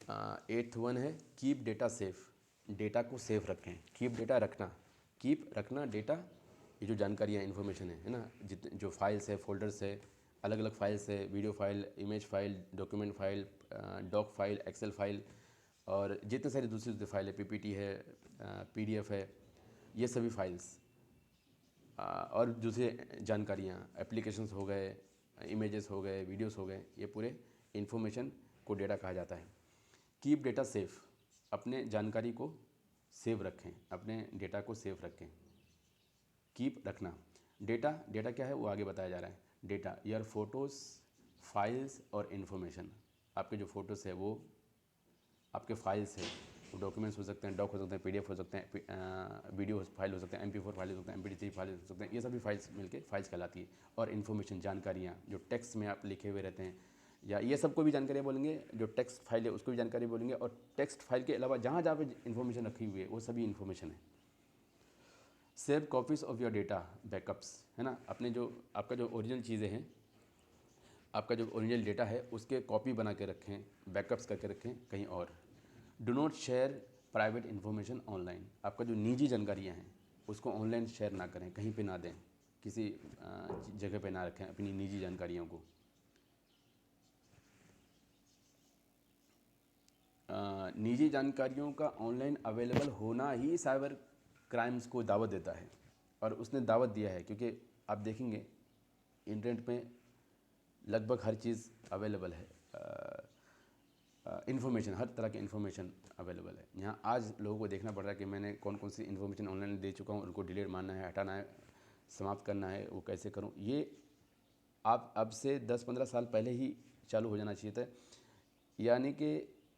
Eighth one है keep data safe, data को safe रखें। कीप डेटा रखना, कीप रखना डेटा, ये जो जानकारियाँ इन्फॉर्मेशन है ना, जितने जो फाइल्स है, फोल्डर्स है, अलग अलग फाइल्स है, video file, image file, document file, doc file, excel file और जितने सारी दूसरी फाइल है, पीपीटी है, पीडीएफ है, ये सभी फाइल्स और दूसरी जानकारियाँ, एप्लीकेशंस हो गए, इमेजेस हो गए, वीडियोस हो गए, ये पूरे इन्फॉर्मेशन को डेटा कहा जाता है। कीप डेटा सेफ, अपने जानकारी को सेव रखें, अपने डेटा को सेफ रखें। कीप रखना, डेटा, डेटा क्या है वो आगे बताया जा रहा है। डेटा योर फोटोज़, फाइल्स और इन्फॉर्मेशन, आपके जो फ़ोटोज़ है वो आपके फाइल्स है, वो डॉक्यूमेंट्स हो सकते हैं, डॉक हो सकते हैं, पीडीएफ हो सकते हैं, वीडियो फाइल हो सकते हैं, MP4 फाइल हो सकते हैं, MP3 फाइल हो सकते हैं, ये सभी फाइल्स मिलके फाइल्स कहलाती है। और इन्फॉर्मेशन, जानकारियाँ जो टेक्स्ट में आप लिखे हुए रहते हैं, या ये सबको भी जानकारियाँ बोलेंगे, जो टेक्स्ट फाइल है उसको भी जानकारी बोलेंगे, और टेक्स्ट फाइल के अलावा जहाँ जहाँ पे इन्फॉर्मेशन रखी हुई है वो सभी इन्फॉर्मेशन है। Save copies of your data backups, है ना, अपने जो आपका जो ओरिजिनल चीज़ें हैं, आपका जो ओरिजिनल डेटा है उसके कॉपी बना के रखें, बैकअप्स करके रखें कहीं और। Do not share private information online, आपका जो निजी जानकारियाँ हैं उसको ऑनलाइन शेयर ना करें, कहीं पे ना दें, किसी जगह पे ना रखें अपनी निजी जानकारियों को। निजी जानकारियों का ऑनलाइन अवेलेबल होना ही साइबर क्राइम्स को दावत देता है, और उसने दावत दिया है क्योंकि आप देखेंगे इंटरनेट पे लगभग हर चीज़ अवेलेबल है, इन्फॉर्मेशन, हर तरह की इन्फॉर्मेशन अवेलेबल है। यहाँ आज लोगों को देखना पड़ रहा है कि मैंने कौन कौन सी इन्फॉर्मेशन ऑनलाइन दे चुका हूँ, उनको डिलीट मारना है, हटाना है, समाप्त करना है, वो कैसे करूँ। ये आप अब से 10-15 साल पहले ही चालू हो जाना चाहिए था, यानी कि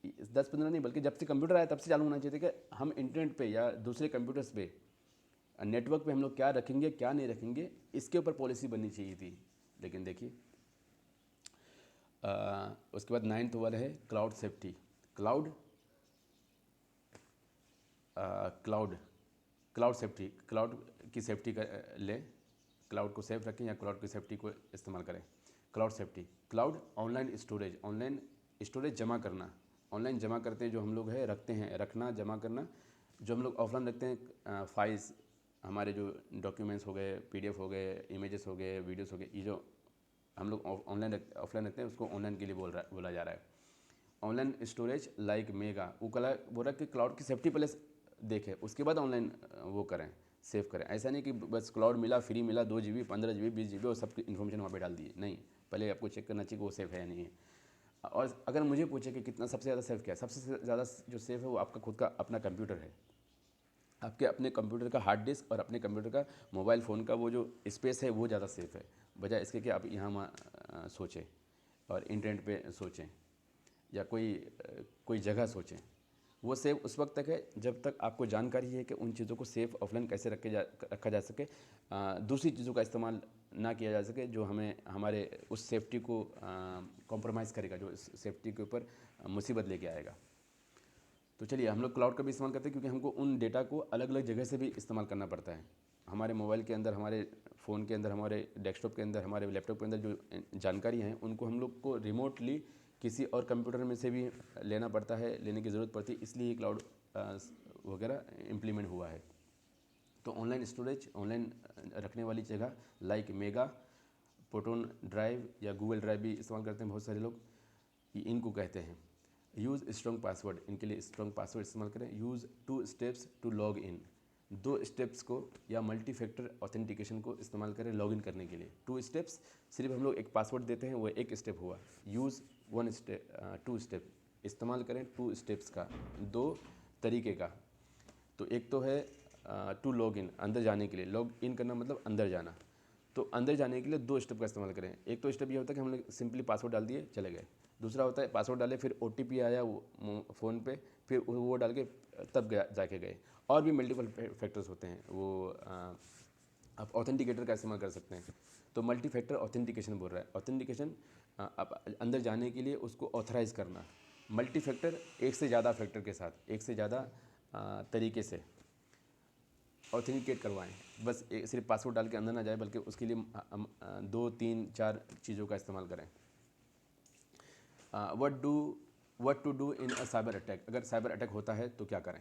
10-15 नहीं बल्कि जब से कंप्यूटर आया तब से चालू होना चाहिए था कि हम इंटरनेट पे या दूसरे कंप्यूटर्स पे, नेटवर्क पे हम लोग क्या रखेंगे क्या नहीं रखेंगे, इसके ऊपर पॉलिसी बननी चाहिए थी। लेकिन देखिए उसके बाद 9th वाला है cloud safety. Cloud cloud cloud safety, cloud की सेफ्टी का लें, क्लाउड को सेफ रखें या क्लाउड की सेफ्टी को इस्तेमाल करें। Cloud safety, cloud online storage, online storage जमा करना, ऑनलाइन जमा करते हैं जो हम लोग है रखते हैं, रखना, जमा करना, जो हम लोग ऑफलाइन रखते हैं फाइल्स, हमारे जो डॉक्यूमेंट्स हो गए, पीडीएफ हो गए, इमेजेस हो गए, वीडियोस हो गए, ये जो हम लोग ऑनलाइन ऑफलाइन रखते हैं उसको ऑनलाइन के लिए बोला जा रहा है। ऑनलाइन स्टोरेज लाइक मेगा, वो कला बोल रहा है कि क्लाउड की सेफ्टी पहले देखें उसके बाद ऑनलाइन वो करें, सेव करें। ऐसा नहीं कि बस क्लाउड मिला, फ्री मिला, 2 GB, 15 GB, 20 GB और सब इन्फॉर्मेशन वहाँ पे डाल दी, नहीं, पहले आपको चेक करना चाहिए कि वो सेफ़ है या नहीं है। और अगर मुझे पूछे कि कितना सबसे ज़्यादा सेफ़ क्या है, सबसे ज़्यादा जो सेफ़ है वो आपका खुद का अपना कंप्यूटर है। आपके अपने कंप्यूटर का हार्ड डिस्क और अपने कंप्यूटर का मोबाइल फ़ोन का वो जो स्पेस है वो ज़्यादा सेफ़ है, बजाय इसके कि आप यहाँ सोचें और इंटरनेट पे सोचें या कोई जगह सोचें। वो सेव उस वक्त तक है जब तक आपको जानकारी है कि उन चीज़ों को सेफ़ ऑफलाइन कैसे रखा जा सके, दूसरी चीज़ों का इस्तेमाल ना किया जा सके जो हमें हमारे उस सेफ्टी को कॉम्प्रोमाइज़ करेगा, जो सेफ्टी के ऊपर मुसीबत लेके आएगा। तो चलिए हम लोग क्लाउड का भी इस्तेमाल करते हैं क्योंकि हमको उन डेटा को अलग अलग जगह से भी इस्तेमाल करना पड़ता है। हमारे मोबाइल के अंदर, हमारे फ़ोन के अंदर, हमारे डेस्कटॉप के अंदर, हमारे लैपटॉप के अंदर जो जानकारी हैं उनको हम लोग को रिमोटली किसी और कंप्यूटर में से भी लेना पड़ता है, लेने की ज़रूरत पड़ती है, इसलिए क्लाउड वगैरह इम्प्लीमेंट हुआ है। तो ऑनलाइन स्टोरेज, ऑनलाइन रखने वाली जगह लाइक मेगा, प्रोटोन ड्राइव या गूगल ड्राइव भी इस्तेमाल करते हैं बहुत सारे लोग, इनको कहते हैं। यूज़ स्ट्रॉन्ग पासवर्ड, इनके लिए स्ट्रॉन्ग पासवर्ड इस्तेमाल करें। Use 2 steps to log in, 2 steps को या मल्टी फैक्टर ऑथेंटिकेशन को इस्तेमाल करें लॉगिन करने के लिए। 2 स्टेप्स, सिर्फ हम लोग एक पासवर्ड देते हैं वो एक स्टेप हुआ। यूज़ 2 स्टेप, इस्तेमाल करें 2 स्टेप्स का, 2 तरीके का। तो एक तो है टू लॉग इन, अंदर जाने के लिए, लॉग इन करना मतलब अंदर जाना। तो अंदर जाने के लिए 2 स्टेप का इस्तेमाल करें। एक तो स्टेप ये होता है कि हम लोग सिंपली पासवर्ड डाल दिए चले गए। दूसरा होता है पासवर्ड डाले, फिर OTP आया वो फ़ोन पे, फिर वो डाल के तब जाके गए। और भी मल्टीपल फैक्टर्स होते हैं, वो आप ऑथेंटिकेटर का इस्तेमाल कर सकते हैं। तो मल्टी फैक्टर ऑथेंटिकेशन बोल रहा है। ऑथेंटिकेशन आप अंदर जाने के लिए उसको ऑथराइज़ करना। मल्टी फैक्टर एक से ज़्यादा फैक्टर के साथ, एक से ज़्यादा तरीके से ऑथेंटिकेट करवाएं। बस सिर्फ पासवर्ड डाल के अंदर ना जाए, बल्कि उसके लिए 2, 3, 4 चीज़ों का इस्तेमाल करें। What do what to do in a cyber attack, अगर साइबर अटैक होता है तो क्या करें।